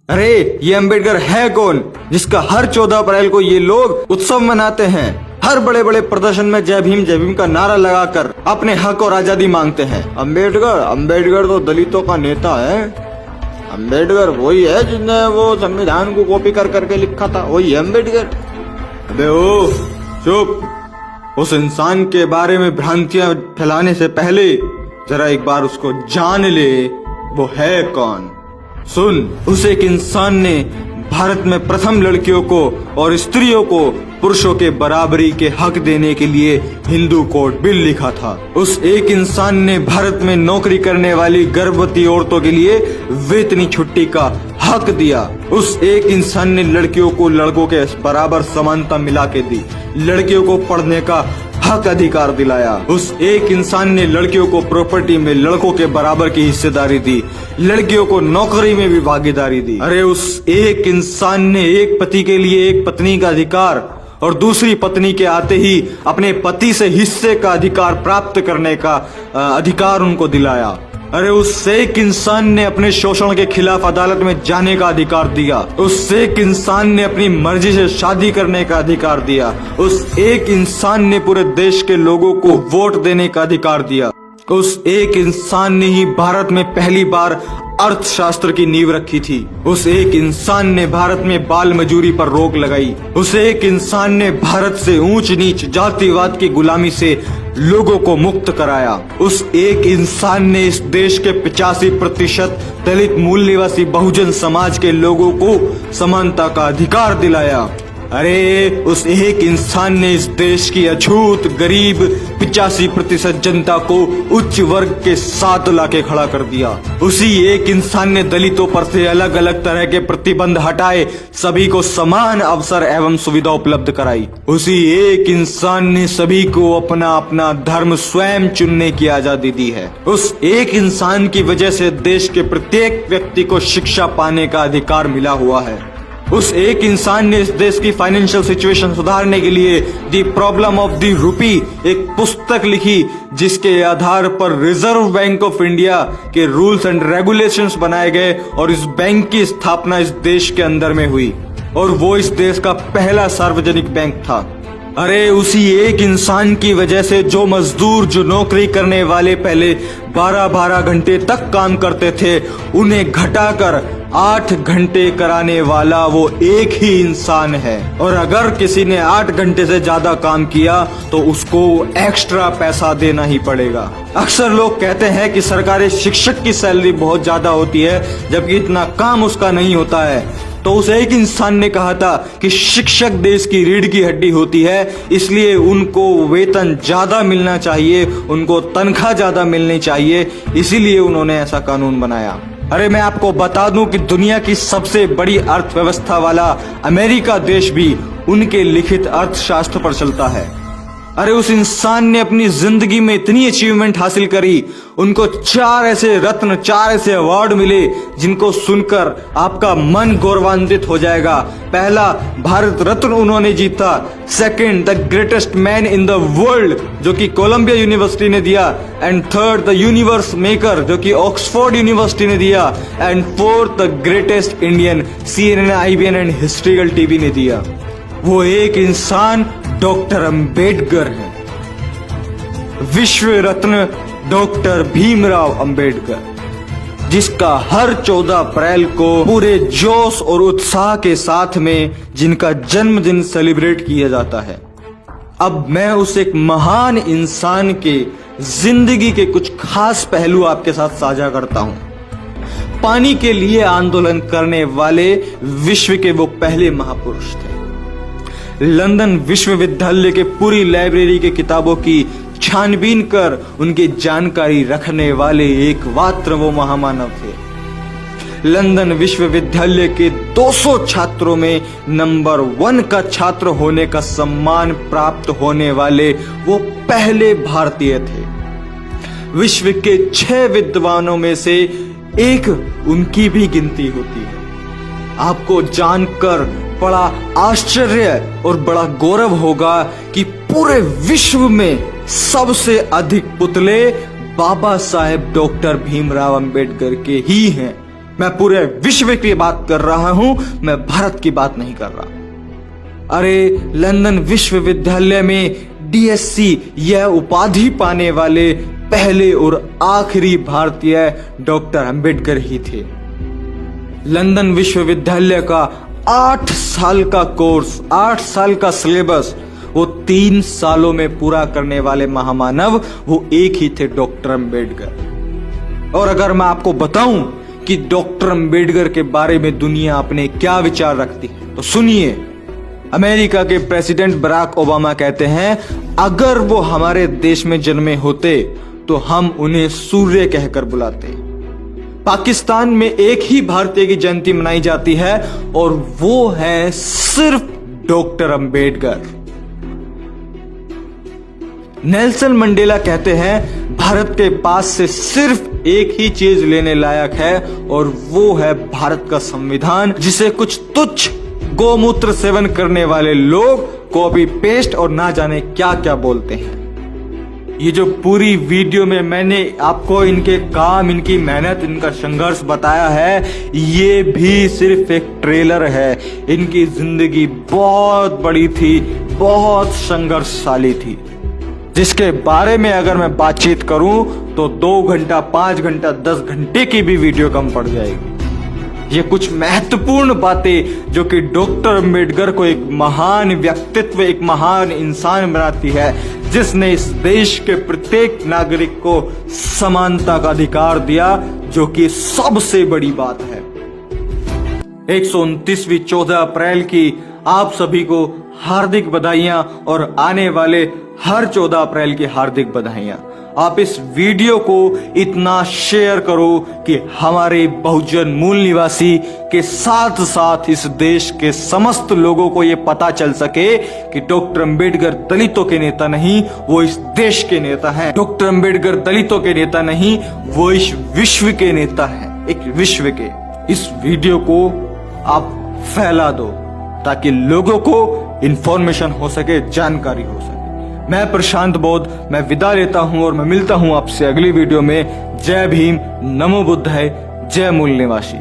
अरे ये अंबेडकर है कौन जिसका हर 14 अप्रैल को ये लोग उत्सव मनाते हैं। हर बड़े बड़े प्रदर्शन में जय भीम का नारा लगाकर अपने हक और आजादी मांगते हैं। अंबेडकर तो दलितों का नेता है। अंबेडकर वही है जिसने वो संविधान को कॉपी कर करके लिखा था, वही है अंबेडकर। अबे ओ चुप। उस इंसान के बारे में भ्रांतियां फैलाने से पहले जरा एक बार उसको जान ले, वो है कौन। सुन, उस एक इंसान ने भारत में प्रथम लड़कियों को और स्त्रियों को पुरुषों के बराबरी के हक देने के लिए हिंदू कोड बिल लिखा था। उस एक इंसान ने भारत में नौकरी करने वाली गर्भवती औरतों के लिए वेतनी छुट्टी का हक दिया। उस एक इंसान ने लड़कियों को लड़कों के बराबर समानता मिला के दी, लड़कियों को पढ़ने का हक अधिकार दिलाया। उस एक इंसान ने लड़कियों को प्रॉपर्टी में लड़कों के बराबर की हिस्सेदारी दी, लड़कियों को नौकरी में भी भागीदारी दी। अरे उस एक इंसान ने एक पति के लिए एक पत्नी का अधिकार और दूसरी पत्नी के आते ही अपने पति से हिस्से का अधिकार प्राप्त करने का अधिकार उनको दिलाया। अरे उस एक इंसान ने अपने शोषण के खिलाफ अदालत में जाने का अधिकार दिया। उस एक इंसान ने अपनी मर्जी से शादी करने का अधिकार दिया। उस एक इंसान ने पूरे देश के लोगों को वोट देने का अधिकार दिया। उस एक इंसान ने ही भारत में पहली बार अर्थशास्त्र की नींव रखी थी। उस एक इंसान ने भारत में बाल मजूरी पर रोक लगाई। उस एक इंसान ने भारत से ऊंच नीच जातिवाद की गुलामी से लोगों को मुक्त कराया। उस एक इंसान ने इस देश के 85% दलित मूल निवासी बहुजन समाज के लोगों को समानता का अधिकार दिलाया। अरे उस एक इंसान ने इस देश की अछूत गरीब 85% जनता को उच्च वर्ग के साथ लाके खड़ा कर दिया। उसी एक इंसान ने दलितों पर से अलग अलग तरह के प्रतिबंध हटाए, सभी को समान अवसर एवं सुविधा उपलब्ध कराई। उसी एक इंसान ने सभी को अपना अपना धर्म स्वयं चुनने की आजादी दी है। उस एक इंसान की वजह से देश के प्रत्येक व्यक्ति को शिक्षा पाने का अधिकार मिला हुआ है। उस एक इंसान ने इस देश की फाइनेंशियल सिचुएशन सुधारने के लिए दी प्रॉब्लम ऑफ दी रूपी एक पुस्तक लिखी, जिसके आधार पर रिजर्व बैंक ऑफ इंडिया के रूल्स एंड रेगुलेशंस बनाए गए और इस बैंक की स्थापना इस देश के अंदर में हुई और वो इस देश का पहला सार्वजनिक बैंक था। अरे उसी एक इंसान की वजह से जो मजदूर, जो नौकरी करने वाले पहले 12-12 घंटे तक काम करते थे, उन्हें घटाकर 8 घंटे कराने वाला वो एक ही इंसान है। और अगर किसी ने 8 घंटे से ज्यादा काम किया तो उसको एक्स्ट्रा पैसा देना ही पड़ेगा। अक्सर लोग कहते हैं कि सरकारी शिक्षक की सैलरी बहुत ज्यादा होती है, जबकि इतना काम उसका नहीं होता है। तो उस एक इंसान ने कहा था कि शिक्षक देश की रीढ़ की हड्डी होती है, इसलिए उनको वेतन ज्यादा मिलना चाहिए, उनको तनख्वाह ज्यादा मिलनी चाहिए, इसीलिए उन्होंने ऐसा कानून बनाया। अरे मैं आपको बता दूं कि दुनिया की सबसे बड़ी अर्थव्यवस्था वाला अमेरिका देश भी उनके लिखित अर्थशास्त्र पर चलता है। अरे उस इंसान ने अपनी जिंदगी में इतनी अचीवमेंट हासिल करी, उनको 4 ऐसे रत्न, 4 ऐसे अवार्ड मिले जिनको सुनकर आपका मन गौरवान्वित हो जाएगा। पहला, भारत रत्न उन्होंने जीता। Second, the greatest man in the world, जो कि कोलंबिया यूनिवर्सिटी ने दिया। And third, the universe maker, जो कि ऑक्सफोर्ड यूनिवर्सिटी ने दिया। And fourth, the greatest Indian, CNN, IBN and historical TV ने दिया। वो एक इंसान डॉक्टर अंबेडकर है, विश्व रत्न डॉक्टर भीमराव अंबेडकर, जिसका हर 14 अप्रैल को पूरे जोश और उत्साह के साथ में जिनका जन्मदिन सेलिब्रेट किया जाता है। अब मैं उस एक महान इंसान के जिंदगी के कुछ खास पहलू आपके साथ साझा करता हूं। पानी के लिए आंदोलन करने वाले विश्व के वो पहले महापुरुष थे। लंदन विश्वविद्यालय के पूरी लाइब्रेरी के किताबों की छानबीन कर उनकी जानकारी रखने वाले एकमात्र वो महामानव थे। लंदन विश्वविद्यालय के 200 छात्रों में नंबर 1 का छात्र होने का सम्मान प्राप्त होने वाले वो पहले भारतीय थे। विश्व के 6 विद्वानों में से एक उनकी भी गिनती होती है। आपको जानकर बड़ा आश्चर्य और बड़ा गौरव होगा कि पूरे विश्व में सबसे अधिक पुतले बाबा साहेब डॉक्टर भीमराव अंबेडकर के ही हैं। मैं पूरे विश्व की बात कर रहा हूं, मैं भारत की बात नहीं कर रहा। अरे लंदन विश्वविद्यालय में DSc यह उपाधि पाने वाले पहले और आखिरी भारतीय डॉक्टर अंबेडकर ही थे। लंदन विश्वविद्यालय का 8 साल का कोर्स, 8 साल का सिलेबस वो 3 सालों में पूरा करने वाले महामानव वो एक ही थे, डॉक्टर अंबेडकर। और अगर मैं आपको बताऊं कि डॉक्टर अंबेडकर के बारे में दुनिया अपने क्या विचार रखती है तो सुनिए। अमेरिका के प्रेसिडेंट बराक ओबामा कहते हैं, अगर वो हमारे देश में जन्मे होते तो हम उन्हें सूर्य कहकर बुलाते। पाकिस्तान में एक ही भारतीय की जयंती मनाई जाती है और वो है सिर्फ डॉक्टर अंबेडकर। नेल्सन मंडेला कहते हैं, भारत के पास से सिर्फ एक ही चीज लेने लायक है और वो है भारत का संविधान, जिसे कुछ तुच्छ गोमूत्र सेवन करने वाले लोग कॉपी पेस्ट और ना जाने क्या क्या बोलते हैं। ये जो पूरी वीडियो में मैंने आपको इनके काम, इनकी मेहनत, इनका संघर्ष बताया है, ये भी सिर्फ एक ट्रेलर है। इनकी जिंदगी बहुत बड़ी थी, बहुत संघर्षशाली थी, जिसके बारे में अगर मैं बातचीत करूं तो 2 घंटा, 5 घंटा, 10 घंटे की भी वीडियो कम पड़ जाएगी। ये कुछ महत्वपूर्ण बातें जो कि डॉक्टर अंबेडकर को एक महान व्यक्तित्व, एक महान इंसान बनाती है, जिसने इस देश के प्रत्येक नागरिक को समानता का अधिकार दिया, जो कि सबसे बड़ी बात है। 129वीं 14 अप्रैल की आप सभी को हार्दिक बधाइयां और आने वाले हर 14 अप्रैल की हार्दिक बधाइयां। आप इस वीडियो को इतना शेयर करो कि हमारे बहुजन मूल निवासी के साथ साथ इस देश के समस्त लोगों को यह पता चल सके कि डॉक्टर अंबेडकर दलितों के नेता नहीं, वो इस देश के नेता हैं। डॉक्टर अंबेडकर दलितों के नेता नहीं, वो इस विश्व के नेता हैं, एक विश्व के। इस वीडियो को आप फैला दो ताकि लोगों को इंफॉर्मेशन हो सके, जानकारी हो सके। मैं प्रशांत बौद्ध, मैं विदा लेता हूं और मैं मिलता हूं आपसे अगली वीडियो में। जय भीम, नमो बुद्धाय, जय मूल निवासी।